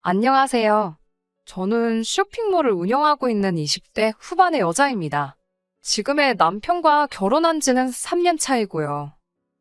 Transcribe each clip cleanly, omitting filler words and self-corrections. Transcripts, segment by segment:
안녕하세요. 저는 쇼핑몰을 운영하고 있는 20대 후반의 여자입니다. 지금의 남편과 결혼한 지는 3년 차이고요.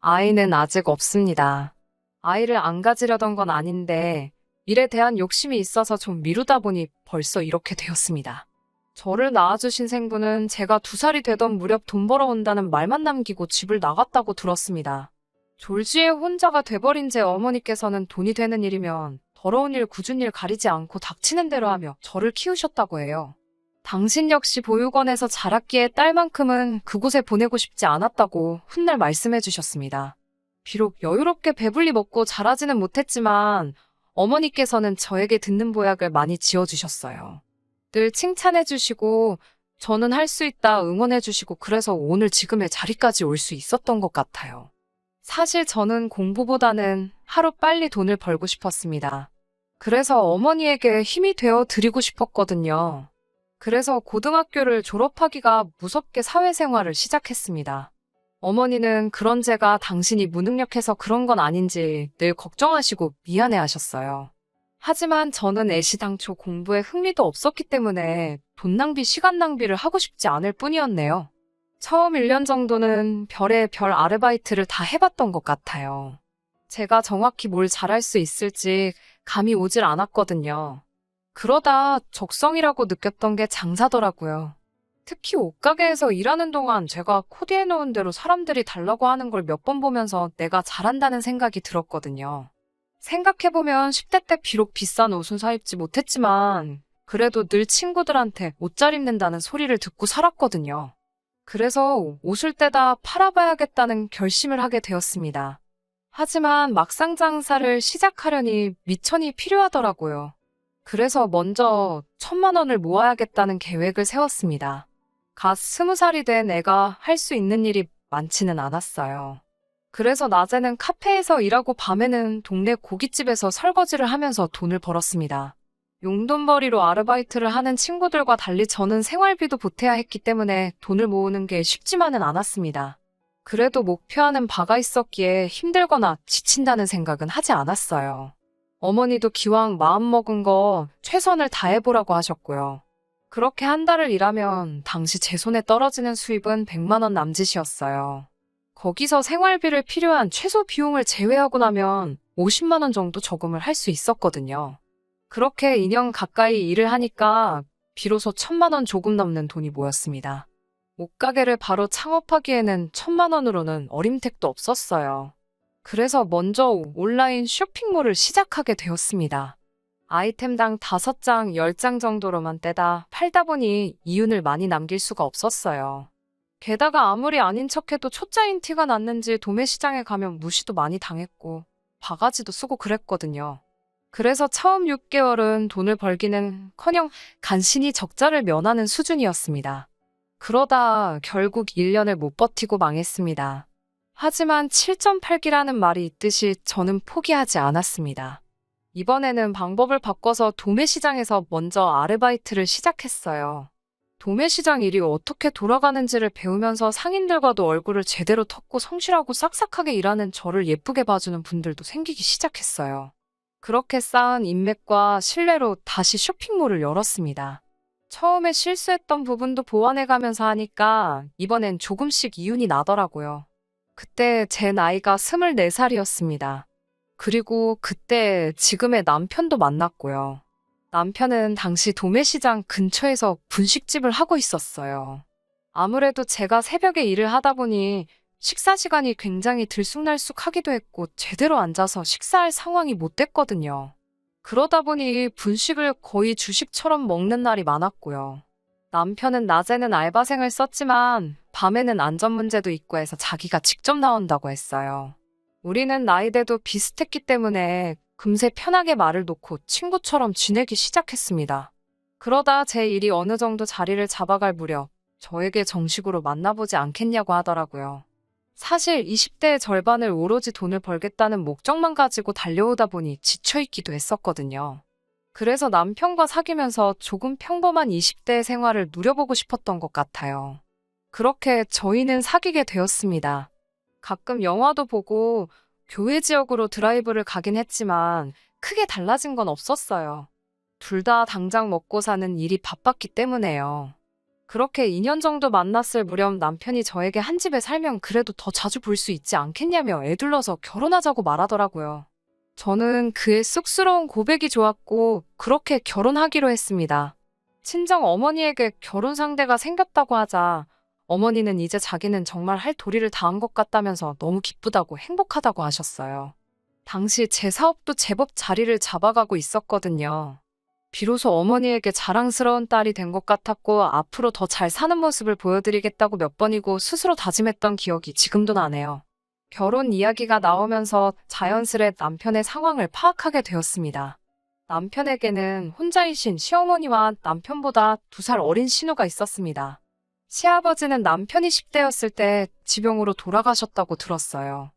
아이는 아직 없습니다. 아이를 안 가지려던 건 아닌데, 일에 대한 욕심이 있어서 좀 미루다 보니 벌써 이렇게 되었습니다. 저를 낳아주신 생부는 제가 2살이 되던 무렵 돈 벌어온다는 말만 남기고 집을 나갔다고 들었습니다. 졸지에 혼자가 돼버린 제 어머니께서는 돈이 되는 일이면 더러운 일, 굳은 일 가리지 않고 닥치는 대로 하며 저를 키우셨다고 해요. 당신 역시 보육원에서 자랐기에 딸만큼은 그곳에 보내고 싶지 않았다고 훗날 말씀해 주셨습니다. 비록 여유롭게 배불리 먹고 자라지는 못했지만 어머니께서는 저에게 듣는 보약을 많이 지어주셨어요. 늘 칭찬해 주시고 저는 할 수 있다 응원해 주시고 그래서 오늘 지금의 자리까지 올 수 있었던 것 같아요. 사실 저는 공부보다는 하루 빨리 돈을 벌고 싶었습니다. 그래서 어머니에게 힘이 되어 드리고 싶었거든요. 그래서 고등학교를 졸업하기가 무섭게 사회생활을 시작했습니다. 어머니는 그런 제가 당신이 무능력해서 그런 건 아닌지 늘 걱정하시고 미안해 하셨어요. 하지만 저는 애시당초 공부에 흥미도 없었기 때문에 돈 낭비, 시간 낭비를 하고 싶지 않을 뿐이었네요. 처음 1년 정도는 별의 별 아르바이트를 다 해봤던 것 같아요. 제가 정확히 뭘 잘할 수 있을지 감이 오질 않았거든요. 그러다 적성이라고 느꼈던 게 장사더라고요. 특히 옷가게에서 일하는 동안 제가 코디해 놓은 대로 사람들이 달라고 하는 걸 몇 번 보면서 내가 잘한다는 생각이 들었거든요. 생각해보면 10대 때 비록 비싼 옷은 사입지 못했지만 그래도 늘 친구들한테 옷 잘 입는다는 소리를 듣고 살았거든요. 그래서 옷을 떼다 팔아봐야겠다는 결심을 하게 되었습니다. 하지만 막상 장사를 시작하려니 미천이 필요하더라고요. 그래서 먼저 1,000만 원을 모아야겠다는 계획을 세웠습니다. 갓 20살이 된 애가 할 수 있는 일이 많지는 않았어요. 그래서 낮에는 카페에서 일하고 밤에는 동네 고깃집에서 설거지를 하면서 돈을 벌었습니다. 용돈벌이로 아르바이트를 하는 친구들과 달리 저는 생활비도 보태야 했기 때문에 돈을 모으는 게 쉽지만은 않았습니다. 그래도 목표하는 바가 있었기에 힘들거나 지친다는 생각은 하지 않았어요. 어머니도 기왕 마음먹은 거 최선을 다해보라고 하셨고요. 그렇게 한 달을 일하면 당시 제 손에 떨어지는 수입은 100만 원 남짓이었어요. 거기서 생활비를 필요한 최소 비용을 제외하고 나면 50만 원 정도 저금을 할 수 있었거든요. 그렇게 2년 가까이 일을 하니까 비로소 1,000만 원 조금 넘는 돈이 모였습니다. 옷가게를 바로 창업하기에는 1,000만 원으로는 어림택도 없었어요. 그래서 먼저 온라인 쇼핑몰을 시작하게 되었습니다. 아이템당 5장, 10장 정도로만 떼다 팔다 보니 이윤을 많이 남길 수가 없었어요. 게다가 아무리 아닌 척해도 초짜인 티가 났는지 도매시장에 가면 무시도 많이 당했고 바가지도 쓰고 그랬거든요. 그래서 처음 6개월은 돈을 벌기는커녕 간신히 적자를 면하는 수준이었습니다. 그러다 결국 1년을 못 버티고 망했습니다. 하지만 7.8기라는 말이 있듯이 저는 포기하지 않았습니다. 이번에는 방법을 바꿔서 도매시장에서 먼저 아르바이트를 시작했어요. 도매시장 일이 어떻게 돌아가는지를 배우면서 상인들과도 얼굴을 제대로 텄고 성실하고 싹싹하게 일하는 저를 예쁘게 봐주는 분들도 생기기 시작했어요. 그렇게 쌓은 인맥과 신뢰로 다시 쇼핑몰을 열었습니다. 처음에 실수했던 부분도 보완해가면서 하니까 이번엔 조금씩 이윤이 나더라고요. 그때 제 나이가 24살이었습니다. 그리고 그때 지금의 남편도 만났고요. 남편은 당시 도매시장 근처에서 분식집을 하고 있었어요. 아무래도 제가 새벽에 일을 하다 보니 식사 시간이 굉장히 들쑥날쑥하기도 했고 제대로 앉아서 식사할 상황이 못 됐거든요. 그러다 보니 분식을 거의 주식처럼 먹는 날이 많았고요. 남편은 낮에는 알바생을 썼지만 밤에는 안전 문제도 있고 해서 자기가 직접 나온다고 했어요. 우리는 나이대도 비슷했기 때문에 금세 편하게 말을 놓고 친구처럼 지내기 시작했습니다. 그러다 제 일이 어느 정도 자리를 잡아갈 무렵 저에게 정식으로 만나보지 않겠냐고 하더라고요. 사실 20대의 절반을 오로지 돈을 벌겠다는 목적만 가지고 달려오다 보니 지쳐있기도 했었거든요. 그래서 남편과 사귀면서 조금 평범한 20대의 생활을 누려보고 싶었던 것 같아요. 그렇게 저희는 사귀게 되었습니다. 가끔 영화도 보고 교회 지역으로 드라이브를 가긴 했지만 크게 달라진 건 없었어요. 둘 다 당장 먹고 사는 일이 바빴기 때문에요. 그렇게 2년 정도 만났을 무렵 남편이 저에게 한 집에 살면 그래도 더 자주 볼 수 있지 않겠냐며 애둘러서 결혼하자고 말하더라고요. 저는 그의 쑥스러운 고백이 좋았고 그렇게 결혼하기로 했습니다. 친정 어머니에게 결혼 상대가 생겼다고 하자 어머니는 이제 자기는 정말 할 도리를 다한 것 같다면서 너무 기쁘다고 행복하다고 하셨어요. 당시 제 사업도 제법 자리를 잡아가고 있었거든요. 비로소 어머니에게 자랑스러운 딸이 된 것 같았고 앞으로 더 잘 사는 모습을 보여드리겠다고 몇 번이고 스스로 다짐했던 기억이 지금도 나네요. 결혼 이야기가 나오면서 자연스레 남편의 상황을 파악하게 되었습니다. 남편에게는 혼자이신 시어머니와 남편보다 2살 어린 시누가 있었습니다. 시아버지는 남편이 10대였을 때 지병으로 돌아가셨다고 들었어요.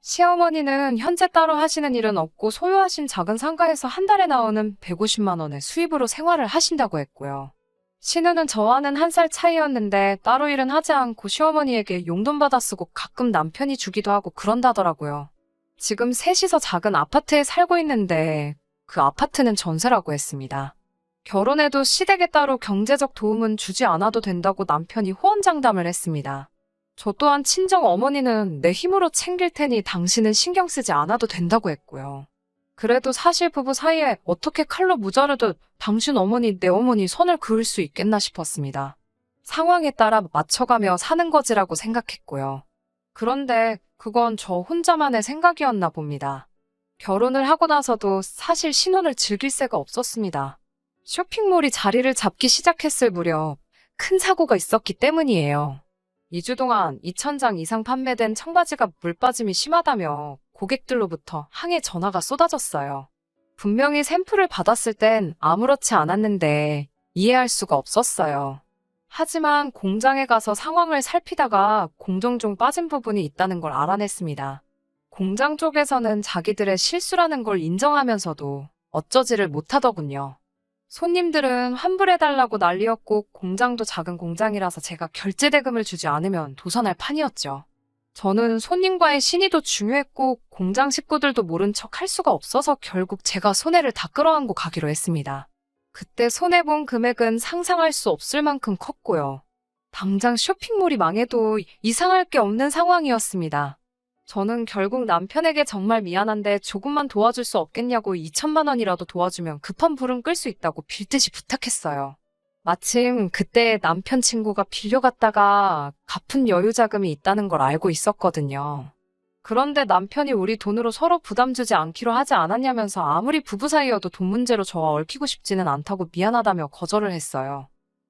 시어머니는 현재 따로 하시는 일은 없고 소유하신 작은 상가에서 한 달에 나오는 150만 원의 수입으로 생활을 하신다고 했고요. 시누는 저와는 1살 차이였는데 따로 일은 하지 않고 시어머니에게 용돈 받아 쓰고 가끔 남편이 주기도 하고 그런다더라고요. 지금 셋이서 작은 아파트에 살고 있는데 그 아파트는 전세라고 했습니다. 결혼해도 시댁에 따로 경제적 도움은 주지 않아도 된다고 남편이 호언장담을 했습니다. 저 또한 친정 어머니는 내 힘으로 챙길 테니 당신은 신경 쓰지 않아도 된다고 했고요. 그래도 사실 부부 사이에 어떻게 칼로 무자르듯 당신 어머니 내 어머니 선을 그을 수 있겠나 싶었습니다. 상황에 따라 맞춰가며 사는 거지라고 생각했고요. 그런데 그건 저 혼자만의 생각이었나 봅니다. 결혼을 하고 나서도 사실 신혼을 즐길 새가 없었습니다. 쇼핑몰이 자리를 잡기 시작했을 무렵 큰 사고가 있었기 때문이에요. 2주 동안 2,000장 이상 판매된 청바지가 물빠짐이 심하다며 고객들로부터 항해 전화가 쏟아졌어요. 분명히 샘플을 받았을 땐 아무렇지 않았는데 이해할 수가 없었어요. 하지만 공장에 가서 상황을 살피다가 공정 중 빠진 부분이 있다는 걸 알아냈습니다. 공장 쪽에서는 자기들의 실수라는 걸 인정하면서도 어쩌지를 못하더군요. 손님들은 환불해달라고 난리였고 공장도 작은 공장이라서 제가 결제 대금을 주지 않으면 도산할 판이었죠. 저는 손님과의 신의도 중요했고 공장 식구들도 모른 척 할 수가 없어서 결국 제가 손해를 다 끌어안고 가기로 했습니다. 그때 손해본 금액은 상상할 수 없을 만큼 컸고요. 당장 쇼핑몰이 망해도 이상할 게 없는 상황이었습니다. 저는 결국 남편에게 정말 미안한데 조금만 도와줄 수 없겠냐고 2천만 원이라도 도와주면 급한 불은 끌 수 있다고 빌듯이 부탁했어요. 마침 그때 남편 친구가 빌려갔다가 갚은 여유 자금이 있다는 걸 알고 있었거든요. 그런데 남편이 우리 돈으로 서로 부담 주지 않기로 하지 않았냐면서 아무리 부부 사이여도 돈 문제로 저와 얽히고 싶지는 않다고 미안하다며 거절을 했어요.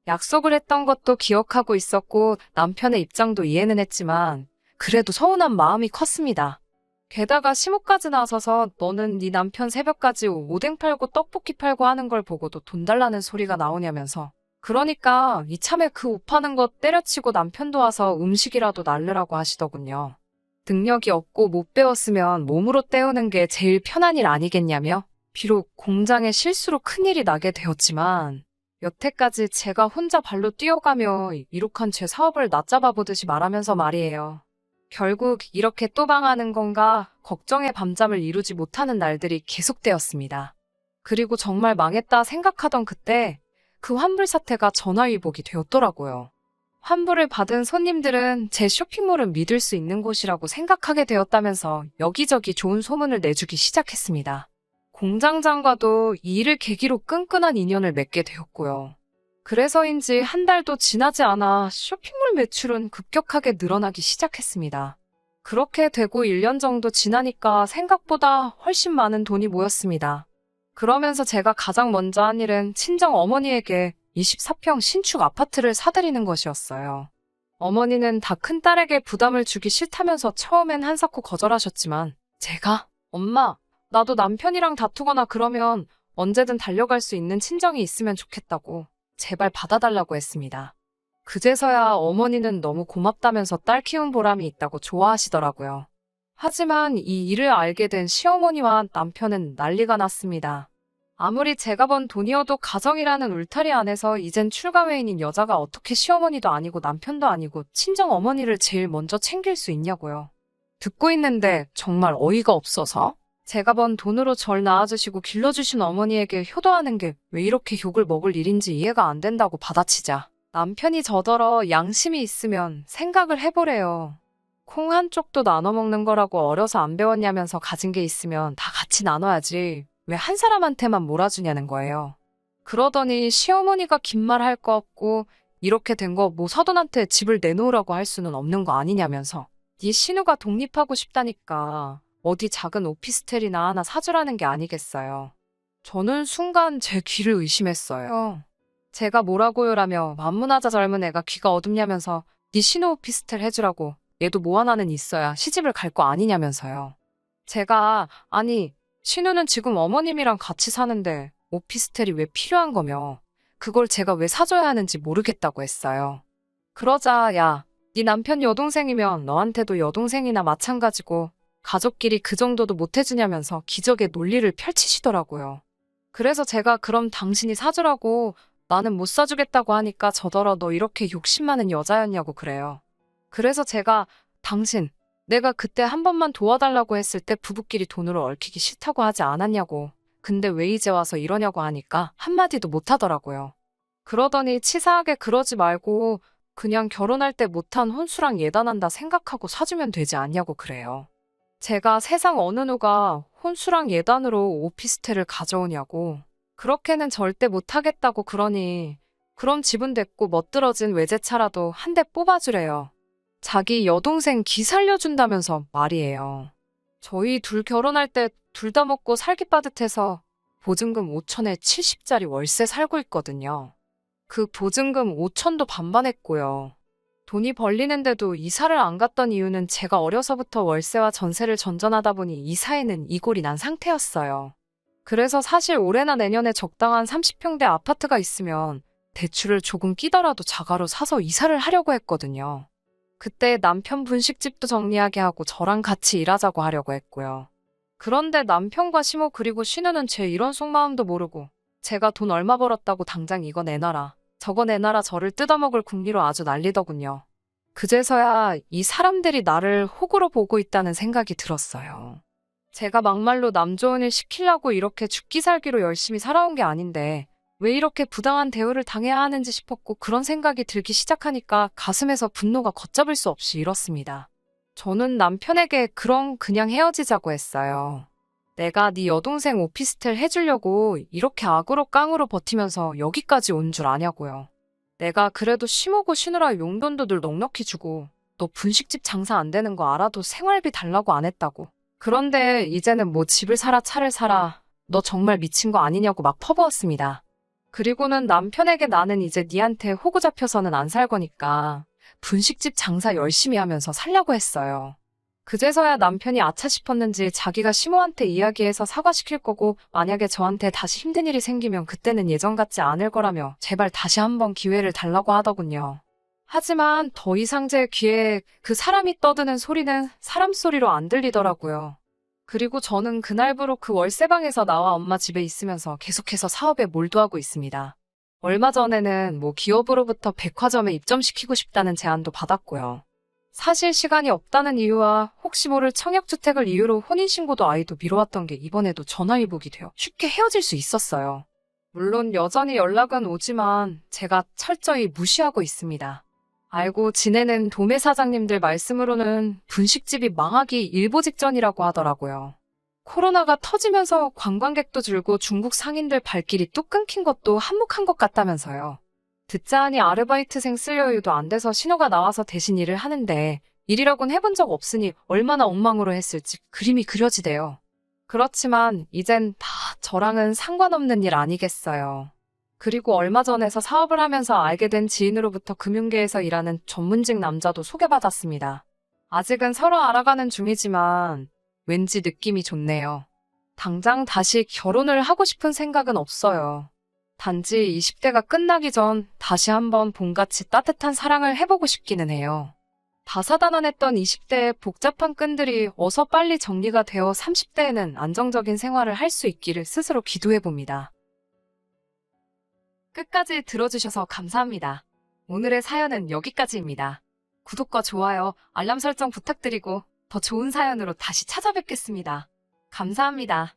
약속을 했던 것도 기억하고 있었고 남편의 입장도 이해는 했지만 그래도 서운한 마음이 컸습니다. 게다가 시모까지 나서서 너는 네 남편 새벽까지 오뎅 팔고 떡볶이 팔고 하는 걸 보고도 돈 달라는 소리가 나오냐면서 그러니까 이참에 그 옷 파는 거 때려치고 남편도 와서 음식이라도 날르라고 하시더군요. 능력이 없고 못 배웠으면 몸으로 때우는 게 제일 편한 일 아니겠냐며 비록 공장의 실수로 큰일이 나게 되었지만 여태까지 제가 혼자 발로 뛰어가며 이룩한 제 사업을 낮잡아 보듯이 말하면서 말이에요. 결국 이렇게 또 망하는 건가 걱정의 밤잠을 이루지 못하는 날들이 계속되었습니다. 그리고 정말 망했다 생각하던 그때 그 환불 사태가 전화위복이 되었더라고요. 환불을 받은 손님들은 제 쇼핑몰은 믿을 수 있는 곳이라고 생각하게 되었다면서 여기저기 좋은 소문을 내주기 시작했습니다. 공장장과도 이 일을 계기로 끈끈한 인연을 맺게 되었고요. 그래서인지 한 달도 지나지 않아 쇼핑몰 매출은 급격하게 늘어나기 시작했습니다. 그렇게 되고 1년 정도 지나니까 생각보다 훨씬 많은 돈이 모였습니다. 그러면서 제가 가장 먼저 한 일은 친정 어머니에게 24평 신축 아파트를 사드리는 것이었어요. 어머니는 다 큰딸에게 부담을 주기 싫다면서 처음엔 한사코 거절하셨지만 제가 엄마, 나도 남편이랑 다투거나 그러면 언제든 달려갈 수 있는 친정이 있으면 좋겠다고 제발 받아달라고 했습니다. 그제서야 어머니는 너무 고맙다면서 딸 키운 보람이 있다고 좋아하시더라고요. 하지만 이 일을 알게 된 시어머니와 남편은 난리가 났습니다. 아무리 제가 번 돈이어도 가정이라는 울타리 안에서 이젠 출가회인인 여자가 어떻게 시어머니도 아니고 남편도 아니고 친정 어머니를 제일 먼저 챙길 수 있냐고요. 듣고 있는데 정말 어이가 없어서 제가 번 돈으로 절 낳아주시고 길러주신 어머니에게 효도하는 게 왜 이렇게 욕을 먹을 일인지 이해가 안 된다고 받아치자 남편이 저더러 양심이 있으면 생각을 해보래요. 콩 한 쪽도 나눠 먹는 거라고 어려서 안 배웠냐면서 가진 게 있으면 다 같이 나눠야지 왜 한 사람한테만 몰아주냐는 거예요. 그러더니 시어머니가 긴 말 할 거 없고 이렇게 된 거 뭐 사돈한테 집을 내놓으라고 할 수는 없는 거 아니냐면서 네 신우가 독립하고 싶다니까 어디 작은 오피스텔이나 하나 사주라는 게 아니겠어요. 저는 순간 제 귀를 의심했어요. 제가 뭐라고요라며 만문하자 젊은 애가 귀가 어둡냐면서 네 신우 오피스텔 해주라고 얘도 뭐 하나는 있어야 시집을 갈 거 아니냐면서요. 제가 아니 신우는 지금 어머님이랑 같이 사는데 오피스텔이 왜 필요한 거며 그걸 제가 왜 사줘야 하는지 모르겠다고 했어요. 그러자 야, 네 남편 여동생이면 너한테도 여동생이나 마찬가지고 가족끼리 그 정도도 못 해주냐면서 기적의 논리를 펼치시더라고요. 그래서 제가 그럼 당신이 사주라고 나는 못 사주겠다고 하니까 저더러 너 이렇게 욕심 많은 여자였냐고 그래요. 그래서 제가 당신 내가 그때 한 번만 도와달라고 했을 때 부부끼리 돈으로 얽히기 싫다고 하지 않았냐고. 근데 왜 이제 와서 이러냐고 하니까 한마디도 못 하더라고요. 그러더니 치사하게 그러지 말고 그냥 결혼할 때 못한 혼수랑 예단한다 생각하고 사주면 되지 않냐고 그래요. 제가 세상 어느 누가 혼수랑 예단으로 오피스텔을 가져오냐고. 그렇게는 절대 못하겠다고 그러니 그럼 집은 됐고 멋들어진 외제차라도 한 대 뽑아주래요. 자기 여동생 기 살려준다면서 말이에요. 저희 둘 결혼할 때 둘 다 먹고 살기 빠듯해서 보증금 5천에 70짜리 월세 살고 있거든요. 그 보증금 5천도 반반했고요. 돈이 벌리는데도 이사를 안 갔던 이유는 제가 어려서부터 월세와 전세를 전전하다 보니 이사에는 이골이 난 상태였어요. 그래서 사실 올해나 내년에 적당한 30평대 아파트가 있으면 대출을 조금 끼더라도 자가로 사서 이사를 하려고 했거든요. 그때 남편 분식집도 정리하게 하고 저랑 같이 일하자고 하려고 했고요. 그런데 남편과 시모 그리고 신우는 제 이런 속마음도 모르고 제가 돈 얼마 벌었다고 당장 이거 내놔라, 저거 내놔라 저를 뜯어먹을 궁리로 아주 난리더군요. 그제서야 이 사람들이 나를 호구로 보고 있다는 생각이 들었어요. 제가 막말로 남 좋은 일 시키려고 이렇게 죽기 살기로 열심히 살아온 게 아닌데 왜 이렇게 부당한 대우를 당해야 하는지 싶었고 그런 생각이 들기 시작하니까 가슴에서 분노가 걷잡을 수 없이 일었습니다. 저는 남편에게 그럼 그냥 헤어지자고 했어요. 내가 네 여동생 오피스텔 해주려고 이렇게 악으로 깡으로 버티면서 여기까지 온 줄 아냐고요. 내가 그래도 시모고 쉬느라 용돈도 늘 넉넉히 주고 너 분식집 장사 안 되는 거 알아도 생활비 달라고 안 했다고. 그런데 이제는 뭐 집을 사라 차를 사라 너 정말 미친 거 아니냐고 막 퍼부었습니다. 그리고는 남편에게 나는 이제 니한테 호구 잡혀서는 안 살 거니까 분식집 장사 열심히 하면서 살려고 했어요. 그제서야 남편이 아차 싶었는지 자기가 시모한테 이야기해서 사과시킬 거고 만약에 저한테 다시 힘든 일이 생기면 그때는 예전 같지 않을 거라며 제발 다시 한번 기회를 달라고 하더군요. 하지만 더 이상 제 귀에 그 사람이 떠드는 소리는 사람 소리로 안 들리더라고요. 그리고 저는 그날부로 그 월세방에서 나와 엄마 집에 있으면서 계속해서 사업에 몰두하고 있습니다. 얼마 전에는 기업으로부터 백화점에 입점시키고 싶다는 제안도 받았고요. 사실 시간이 없다는 이유와 혹시 모를 청약주택을 이유로 혼인신고도 아이도 미뤄왔던 게 이번에도 전화위복이 되어 쉽게 헤어질 수 있었어요. 물론 여전히 연락은 오지만 제가 철저히 무시하고 있습니다. 알고 지내는 도매 사장님들 말씀으로는 분식집이 망하기 일보 직전이라고 하더라고요. 코로나가 터지면서 관광객도 줄고 중국 상인들 발길이 뚝 끊긴 것도 한몫한 것 같다면서요. 듣자 하니 아르바이트생 쓸 여유도 안 돼서 신호가 나와서 대신 일을 하는데 일이라곤 해본 적 없으니 얼마나 엉망으로 했을지 그림이 그려지대요. 그렇지만 이젠 다 저랑은 상관없는 일 아니겠어요. 그리고 얼마 전에서 사업을 하면서 알게 된 지인으로부터 금융계에서 일하는 전문직 남자도 소개받았습니다. 아직은 서로 알아가는 중이지만 왠지 느낌이 좋네요. 당장 다시 결혼을 하고 싶은 생각은 없어요. 단지 20대가 끝나기 전 다시 한번 봄같이 따뜻한 사랑을 해보고 싶기는 해요. 다사다난했던 20대의 복잡한 끈들이 어서 빨리 정리가 되어 30대에는 안정적인 생활을 할 수 있기를 스스로 기도해봅니다. 끝까지 들어주셔서 감사합니다. 오늘의 사연은 여기까지입니다. 구독과 좋아요, 알람 설정 부탁드리고 더 좋은 사연으로 다시 찾아뵙겠습니다. 감사합니다.